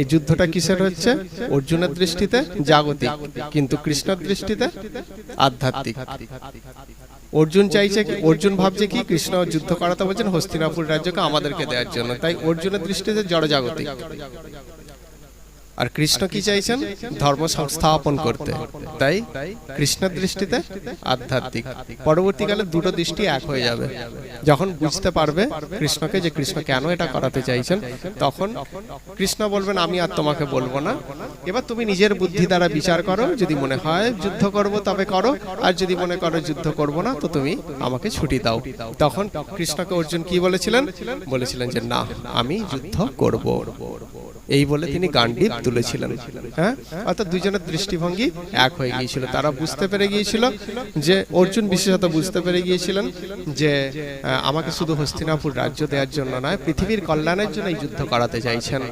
এই যুদ্ধটা কিসের হচ্ছে? অর্জুনের দৃষ্টিতে জাগতিক, কিন্তু কৃষ্ণের দৃষ্টিতে আধ্যাত্মিক। অর্জুন চাইছে কি, অর্জুন ভাবছে কি, কৃষ্ণ যুদ্ধ করাতে বলছেন হস্তিনাপুর রাজ্যকে আমাদেরকে দেওয়ার জন্য, তাই অর্জুনের দৃষ্টিতে জড়জাগতিক। আর কৃষ্ণ কি চাইছেন? ধর্ম সংস্থাপন করতে, তাই কৃষ্ণের দৃষ্টিতে আধ্যাত্মিক। পরবর্তীকালে দুটো দৃষ্টি এক হয়ে যাবে। যখন বুঝতে পারবে কৃষ্ণকে যে কৃষ্ণ কেন এটা করাতে চাইছেন, তখন কৃষ্ণ বলবেন আমি আর তোমাকে বলবো না, এবার তুমি নিজের বুদ্ধি দ্বারা বিচার করো, যদি মনে হয় যুদ্ধ করব তবে করো, আর যদি মনে করো যুদ্ধ করব না তো তুমি আমাকে ছুটি দাও। তখন কৃষ্ণকে অর্জুন কি বলেছিলেন? বলেছিলেন যে না, আমি যুদ্ধ করব, এই বলে তিনি গান্ডীব তুলেছিলেন। হ্যাঁ, অর্থাৎ দুইজনের দৃষ্টিভঙ্গি এক হয়ে গিয়েছিল। তারা বুঝতে পেরে গিয়েছিল যে, অর্জুন বিশেষত বুঝতে পেরে গিয়েছিলেন যে আমাকে শুধু হস্তিনাপুর রাজ্য দেওয়ার জন্য নয়, পৃথিবীর কল্যাণের জন্য এই যুদ্ধ করাতে চাইছেন।